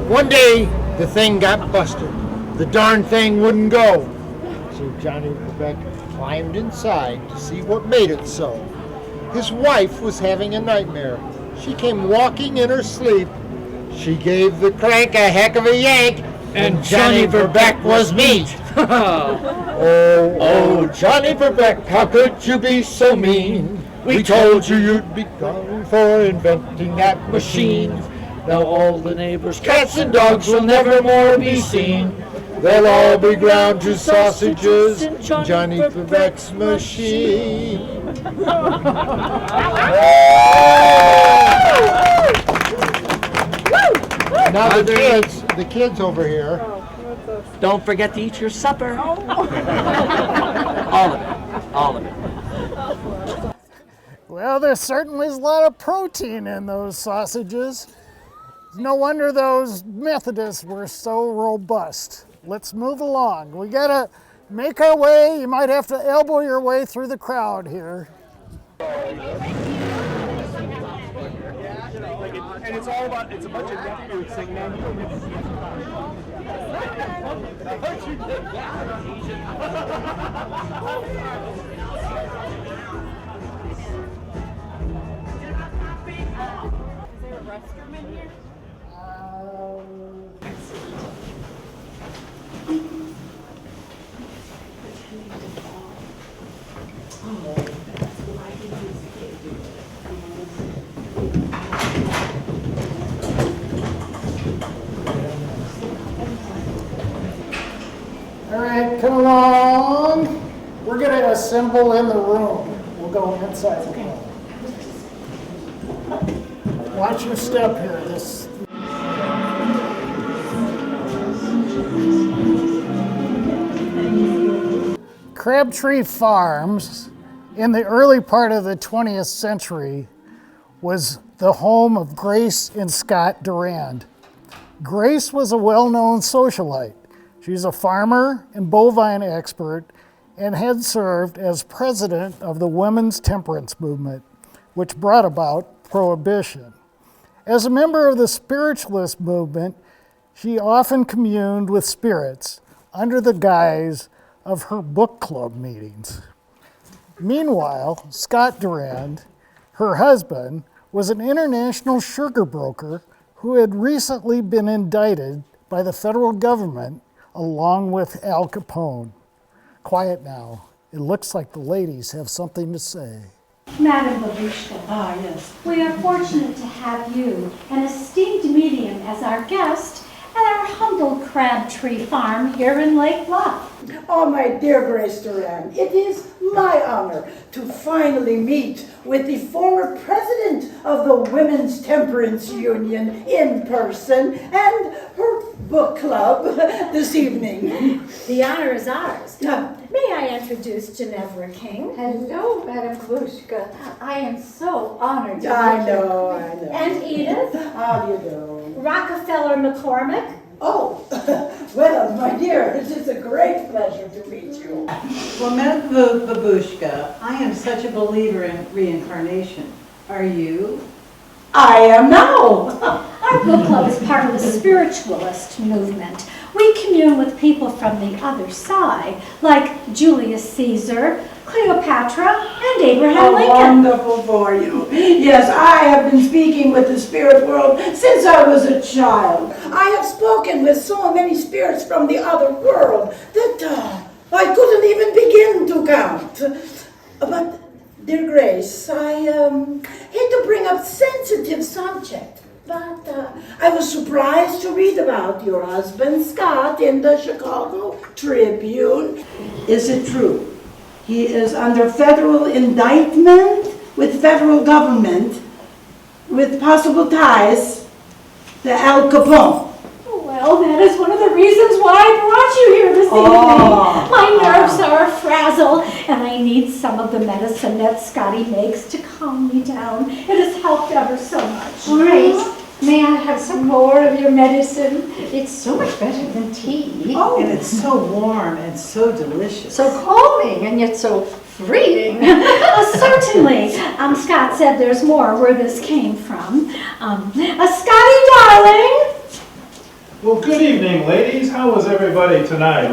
One day, the thing got busted. the darn thing wouldn't go. So Johnny Quebec climbed inside to see what made it so. His wife was having a nightmare. She came walking in her sleep. She gave the crank a heck of a yank, and Johnny Verbeck was meat. Oh, Johnny Verbeck, how could you be so mean? We told you you'd be gone for inventing that machine. Now all the neighbors' cats and dogs will never more be seen. They'll all be ground to sausages in Johnny Verbeck's machine. Now the kids over here. Don't forget to eat your supper. All of it. All of it. Well, there certainly is a lot of protein in those sausages. No wonder those Methodists were so robust. Let's move along. We gotta make our way. You might have to elbow your way through the crowd here. And it's all about, it's a bunch of deaf dudes saying, man, you don't get to see it. All right, come along. We're gonna assemble in the room. We'll go inside the room. Watch your step here. Crabtree Farms, in the early part of the 20th century, was the home of Grace and Scott Durand. Grace was a well-known socialite. She's a farmer and bovine expert and had served as president of the women's temperance movement, which brought about prohibition. As a member of the spiritualist movement, she often communed with spirits under the guise of her book club meetings. Meanwhile, Scott Durand, her husband, was an international sugar broker who had recently been indicted by the federal government along with Al Capone. Quiet now. It looks like the ladies have something to say. Madam Babushka. Ah, yes. We are fortunate to have you, an esteemed medium, as our guest at our humble Crabtree Farm here in Lake Bluff. Oh, my dear Grace Durand, it is my honor to finally meet with the former president of the Women's Temperance Union in person and her book club this evening. The honor is ours. May I introduce Ginevra King? Hello, Madam Babushka. I am so honored to I meet you. know. And Edith? How do you do? Rockefeller McCormick? Oh, well, my dear, it is a great pleasure to meet you. Well, Madam Babushka, I am such a believer in reincarnation. Are you? I am now. Our book club is part of the spiritualist movement. We commune with people from the other side, like Julius Caesar, Cleopatra, and Abraham Lincoln. Wonderful for you. Yes, I have been speaking with the spirit world since I was a child. I have spoken with so many spirits from the other world that I couldn't even begin to count. But, dear Grace, I hate to bring up sensitive subject. But I was surprised to read about your husband, Scott, in the Chicago Tribune. Is it true? He is under federal indictment with federal government with possible ties to Al Capone. Well, that is one of the reasons why I brought you here this evening. My nerves are frazzled, and I need some of the medicine that Scotty makes to calm me down. It has helped ever so much. All right. May I have some more of your medicine? It's so much better than tea. Oh. And it's so warm and so delicious. So calming and yet so freeing. Certainly. Scott said there's more where this came from. Scotty, darling. Well, good evening, ladies. How was everybody tonight?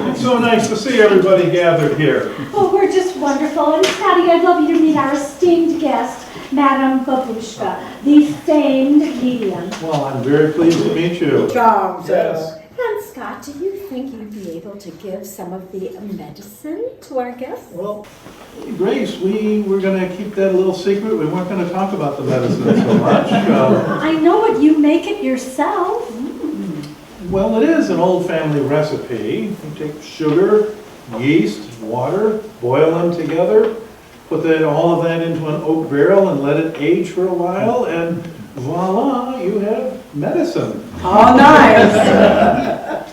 It's so nice to see everybody gathered here. Oh, we're just wonderful. And Patty, I'd love you to meet our esteemed guest, Madame Babushka, the famed medium. Well, I'm very pleased to meet you. Charms. Yes. And Scott, do you think you'd be able to give some of the medicine to our guests? Well, Grace, we were going to keep that a little secret. We weren't going to talk about the medicine so much. I know it. You make it yourself. Well, it is an old family recipe. You take sugar, yeast, water, boil them together, put all of that into an oak barrel and let it age for a while, and voila, you have medicine. Oh, nice.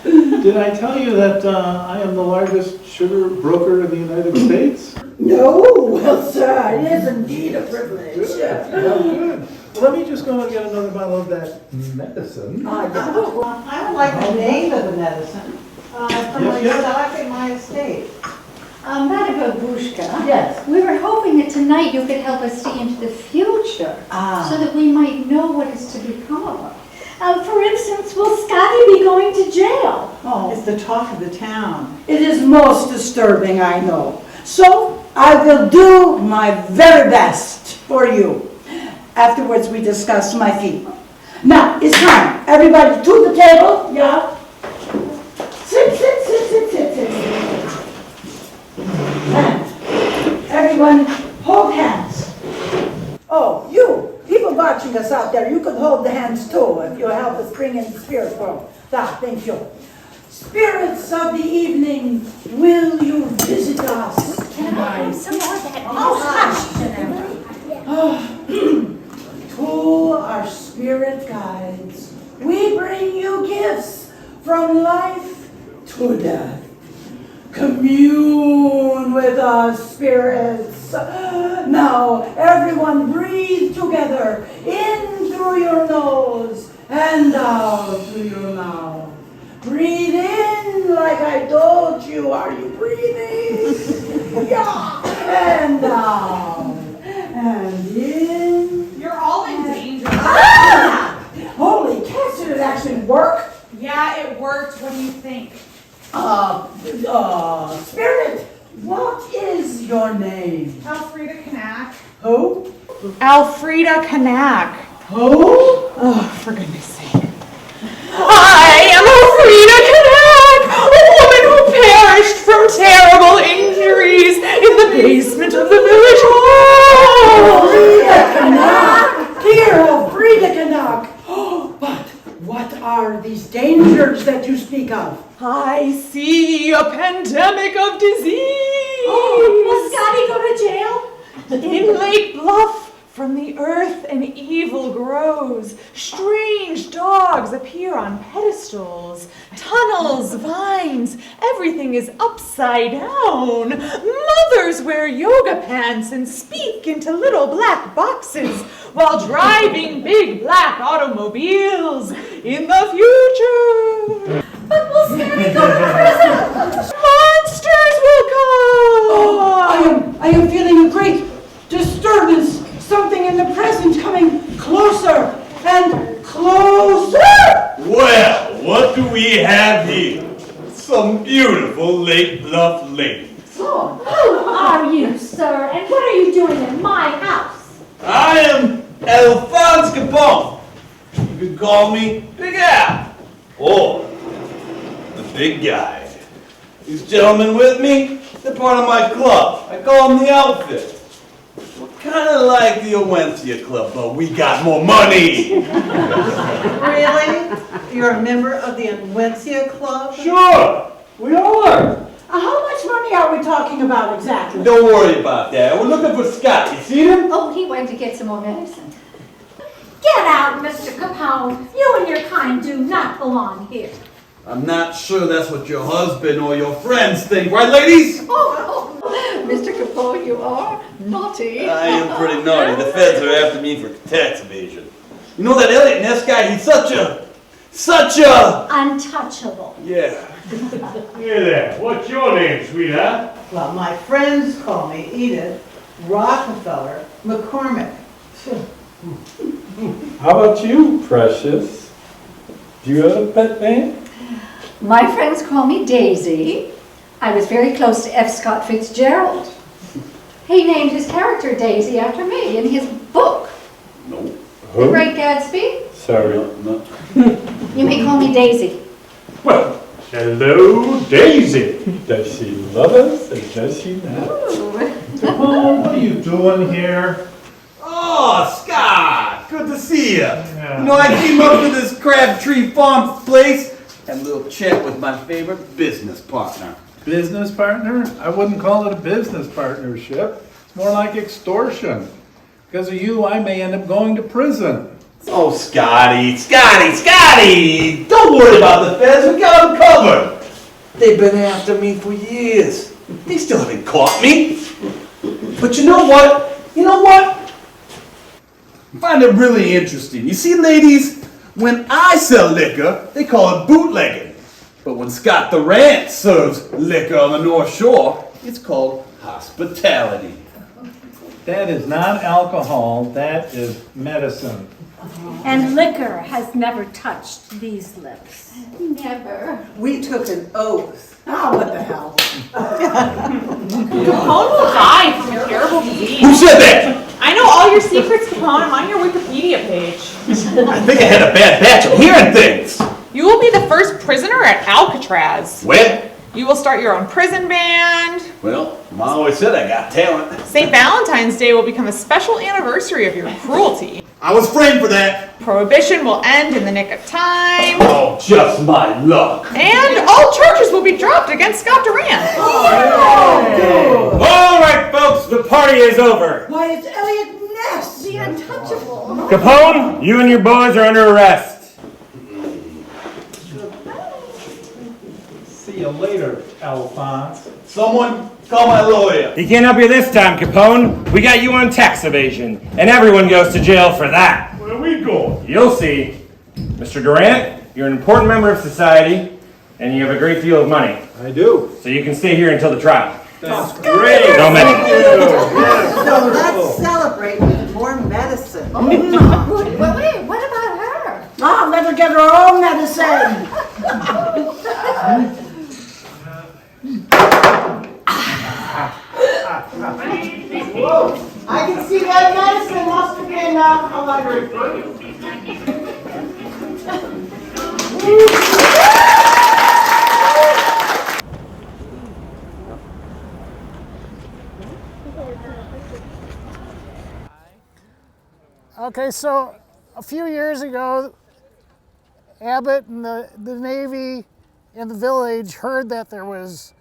Did I tell you that I am the largest sugar broker in the United States? No, well, sir, it is indeed a privilege. Well, good. Let me just go and get another bottle of that medicine. I don't like the name of the medicine. From my stock and my estate. Madame Babushka. Yes. We were hoping that tonight you could help us see into the future so that we might know what is to become of us. For instance, will Scotty be going to jail? Oh, it's the talk of the town. It is most disturbing, I know. So I will do my very best for you. Afterwards, we discuss my fee. Now, it's time. Everybody to the table. Yeah. Sit. And everyone, hold hands. Oh, you, people watching us out there, you can hold the hands too if you'll help us bring in the spirit world. Thank you. Spirits of the evening, will you visit us? Can I have some more of that? To our spirit guides, we bring you gifts from life to death. Commune with us, spirits. Now, everyone breathe together, in through your nose and out through your mouth. Breathe in like I told you. Are you breathing? Yeah. And out. And in. You're all in danger. Ah! Holy cats, did it actually work? Yeah, it worked. What do you think? Spirit, what is your name? Elfrida Kanak. Who? Elfrida Kanak. Who? Oh, for goodness sake. I am Elfrida Kanak, a woman who perished from terrible injuries in the basement of the village hall. Elfrida Kanak! Dear Elfrida Kanak! But what are these dangers that you speak of? I see a pandemic of disease. Will Scotty go to jail? In Lake Bluff, from the earth an evil grows. Strange dogs appear on pedestals. Tunnels, vines, everything is upside down. Mothers wear yoga pants and speak into little black boxes while driving big black automobiles in the future. But will Scotty go to prison? Monsters will come! Oh, I am feeling a great disturbance. Something in the present coming closer and closer. Well, what do we have here? Some beautiful Lake Bluff ladies. Oh, who are you, sir? And what are you doing in my house? I am Alphonse Capone. You could call me Big Al, or the big guy. These gentlemen with me, they're part of my club. I call them the Outfit. Kind of like the Owencia Club, but we got more money. Really? You're a member of the Owencia Club? Sure, we all are. How much money are we talking about exactly? Don't worry about that. We're looking for Scott. You see him? Oh, he went to get some more medicine. Get out, Mr. Capone. You and your kind do not belong here. I'm not sure that's what your husband or your friends think, right, ladies? Oh, Mr. Capone, you are naughty. I am pretty naughty. The feds are after me for tax evasion. You know that Elliot Ness guy? He's such a... Untouchable. Yeah. Hey there, what's your name, sweetheart? Well, my friends call me Edith Rockefeller McCormick. How about you, precious? Do you have a pet name? My friends call me Daisy. I was very close to F. Scott Fitzgerald. He named his character Daisy after me in his book. No. The Great Gatsby. Sorry. No. You may call me Daisy. Well, hello, Daisy. Does she love us or does she not? Capone, what are you doing here? Oh, Scott! Good to see you. You know, I came up to this Crabtree Farm place, had a little chat with my favorite business partner. Business partner? I wouldn't call it a business partnership. It's more like extortion. Because of you, I may end up going to prison. Oh, Scotty! Don't worry about the feds, we got them covered. They've been after me for years. They still haven't caught me. But you know what? I find it really interesting. You see, ladies, when I sell liquor, they call it bootlegging. But when Scott Durant serves liquor on the North Shore, it's called hospitality. That is not alcohol, that is medicine. And liquor has never touched these lips. Never. We took an oath. Oh, what the hell? Capone will die from a terrible disease. Who said that? I know all your secrets, Capone. I'm on your Wikipedia page. I think I had a bad batch of hearing things. You will be the first prisoner at Alcatraz. When? You will start your own prison band. Well, Ma always said I got talent. St. Valentine's Day will become a special anniversary of your cruelty. I was framed for that. Prohibition will end in the nick of time. Oh, just my luck. And all charges will be dropped against Scott Durant. All right, folks, the party is over. Why, it's Elliot Ness, The untouchable. Capone, you and your boys are under arrest. See you later, Alphonse. Someone call my lawyer. He can't help you this time, Capone. We got you on tax evasion, and everyone goes to jail for that. Where are we going? You'll see. Mr. Durant, you're an important member of society, and you have a great deal of money. I do. So you can stay here until the trial. That's great. Don't mention it. So let's celebrate with more medicine. Well, wait, what about her? Mom, let her get her own medicine. I can see that medicine must have been a library for you. Okay, so a few years ago, Abbott and the Navy and the village heard that there was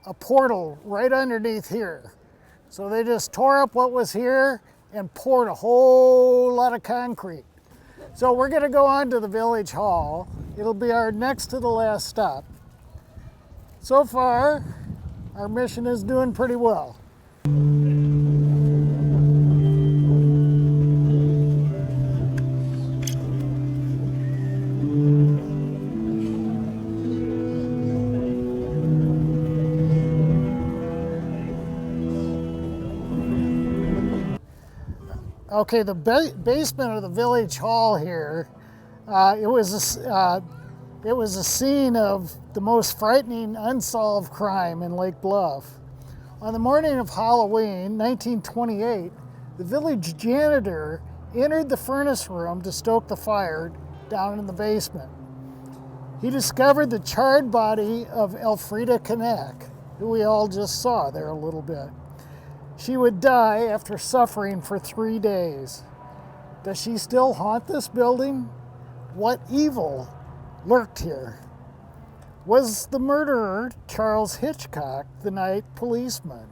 a portal right underneath here. So they just tore up what was here and poured a whole lot of concrete. So we're gonna go on to the village hall. It'll be our next to the last stop. So far, our mission is doing pretty well. Okay, the basement of the village hall here, it was a scene of the most frightening unsolved crime in Lake Bluff. On the morning of Halloween, 1928, the village janitor entered the furnace room to stoke the fire down in the basement. He discovered the charred body of Elfrida Knack, who we all just saw there a little bit. She would die after suffering for 3 days. Does she still haunt this building? What evil lurked here? Was the murderer Charles Hitchcock the night policeman?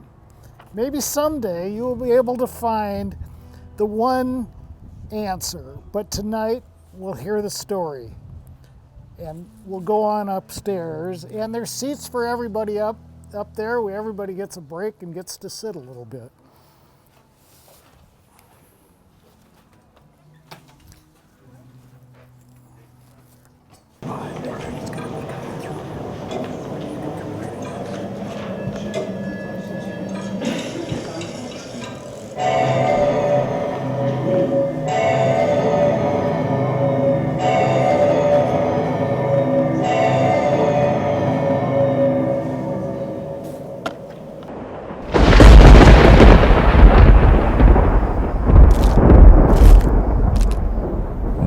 Maybe someday you will be able to find the one answer, but tonight we'll hear the story. And we'll go on upstairs, and there's seats for everybody up there, where everybody gets a break and gets to sit a little bit.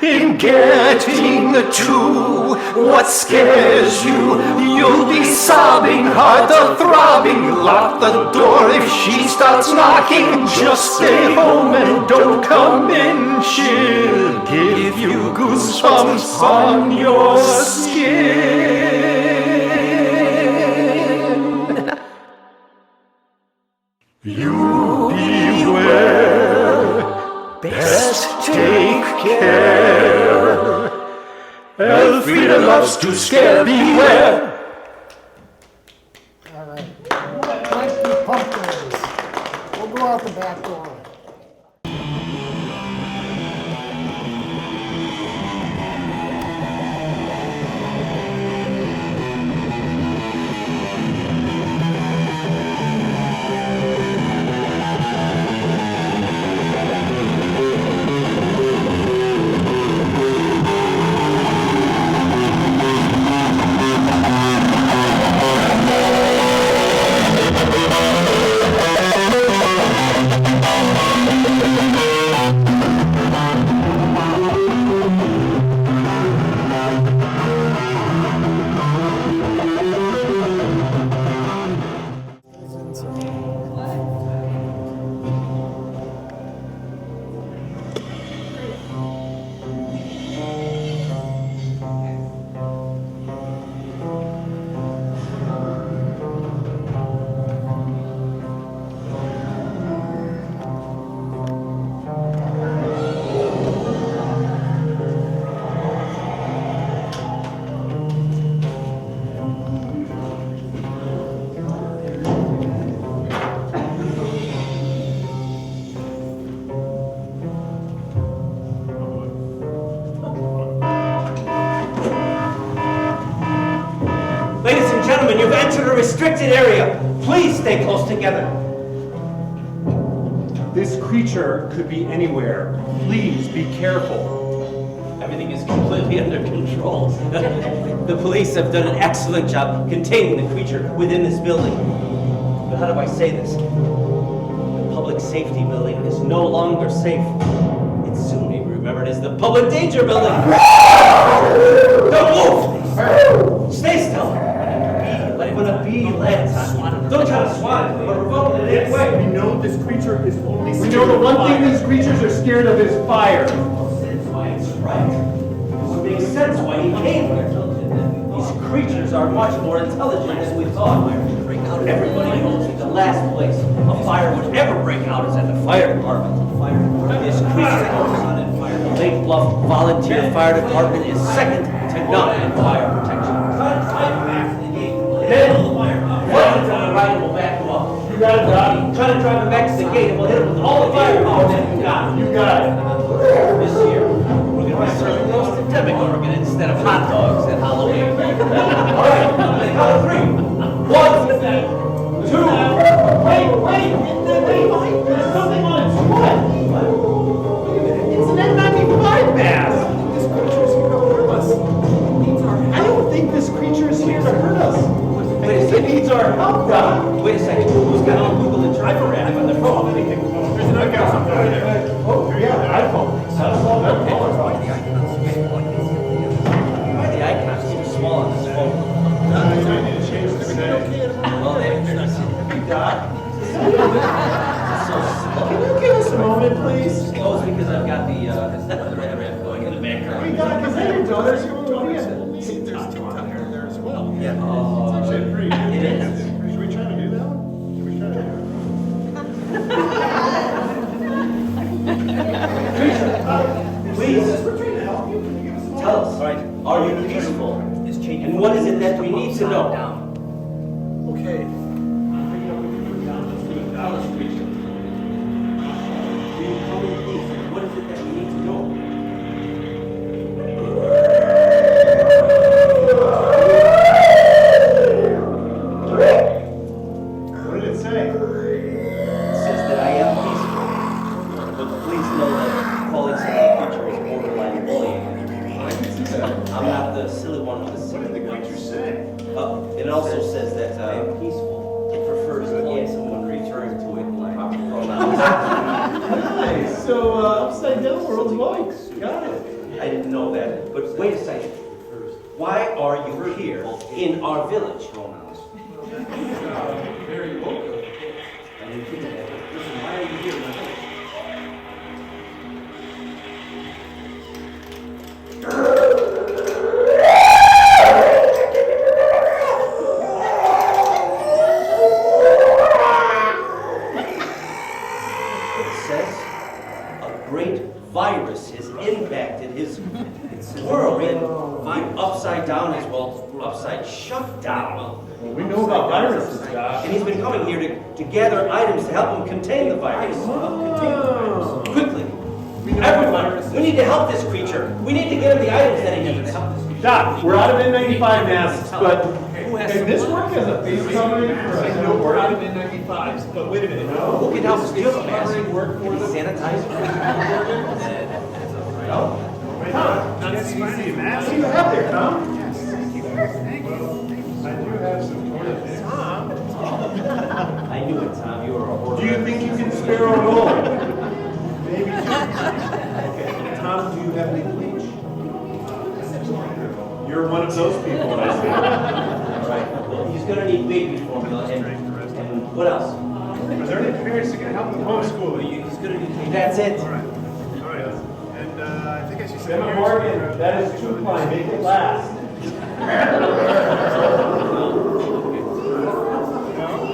in getting to what scares you. You'll be sobbing, heart a-throbbing. Lock the door if she starts knocking. Just stay home and don't come in. She'll give you goosebumps on your skin. You beware, best take care. Elfrida loves to scare, beware. All right. Like the pumpkins. We'll go out the back door. You've entered a restricted area. Please stay close together. This creature could be anywhere. Please be careful. Everything is completely under control. The police have done an excellent job containing the creature within this building. But how do I say this? The public safety building is no longer safe. It soon may be remembered as the public danger building. Don't move! Stay still. Let it be led. Don't try to swat it, but revolt it in any way. We know this creature is only scared. We know the one thing these creatures are scared of is fire. That's right. It would make sense why he came here. These creatures are much more intelligent than we thought. Everybody knows that the last place a fire would ever break out is at the fire department. This creature goes on in fire. The Lake Bluff Volunteer Fire Department is second to none in fire protection. Then, flames on the right and we'll back him up. You got it, Doc. Try to drive him back to the gate and we'll hit him with all the firepower that you got. You got it. This year, we're going to be serving roasted Demogorgon instead of hot dogs at Halloween. All right, on the count of 3. 1, 2. Wait. There's something on its foot. It's an N95 mask. This creature is here to hurt us. I don't think this creature is here to hurt us. It needs our help, Doc. Wait a second. Who's got on Google and driver app on their phone? There's an iPhone there. Oh, yeah, iPhone. Why are the icons too small on this phone? I need to change this today. Well, Doc. so slow. Can you give us a moment, please? Slow is because I've got the driver app going in the background. Hey, Doc, is that your daughter's phone? There's TikTok here there as well. Yeah. It's actually pretty good. It is. Should we try to do that one? Should we try to do it? Please. We're trying to help you. Can you give us a moment? Tell us, are you peaceful? And what is it that we need to know? Okay. What is it that we need to know? What did it say? It says that I am peaceful. But please know that calling someone a creature is borderline bullying. I'm not the silly one with the silly. What did the creature say? It also says that I am peaceful. It prefers calling someone referring to it in proper pronouns. Nice. So, upside down world's white. Got it. I didn't know that. But wait a second. Why are you here in our village? Very local. I didn't think of that. Listen, why are you here in my village? It says a great virus has impacted his world, and upside down is, well, upside shut down. Well, we know about viruses, Josh. And he's been coming here to gather items to help him contain the virus. Quickly. Everyone, we need to help this creature. We need to get him the items that he needs. Doc, we're out of N95 masks, but can this work as a face covering for us? I know we're out of N95s, but wait a minute. No. Who can help us do the mask? Work for the Sanitizer? No. Tom, not CDC mask. What do you have there, Tom? I do have some toilet paper. Tom. I knew it, Tom. You were a horror. Do you think you can spare a roll? Maybe. Okay, Tom, do you have any bleach? You're one of those people, I see. All right. Well, he's going to need baby formula and what else? Are there any parents that can help with homeschooling? He's going to need. That's it. All right. And I think I should say. Emma Morgan, that is 2-ply. Make it last.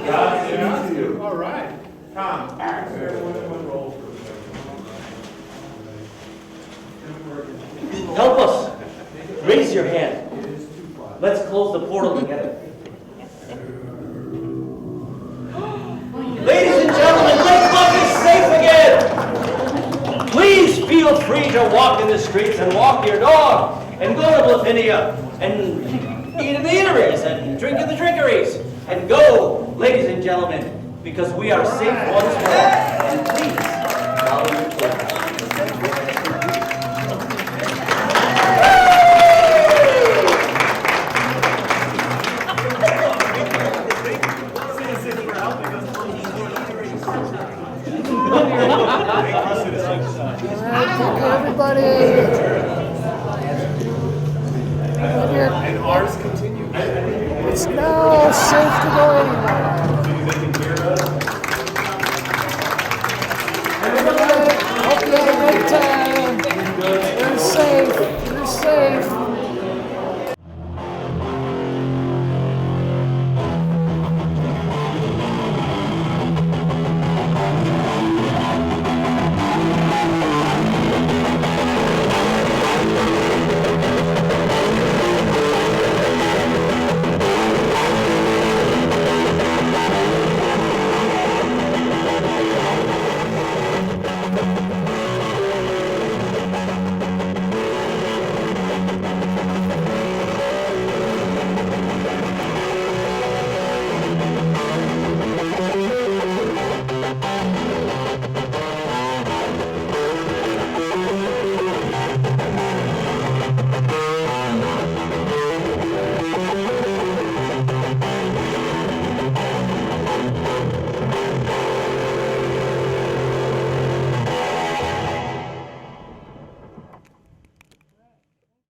God, to you. All right. Tom, Help us. Raise your hand. Let's close the portal together. Ladies and gentlemen, Lake Bluff is safe again. Please feel free to walk in the streets and walk your dog and go to Bluffania and eat in the eateries and drink in the drinkeries and go, ladies and gentlemen, because we are safe once more. And please follow your children. Everybody. and ours continue. It's now safe to go anywhere. Everybody, hope you had a good time. You're safe. You're safe.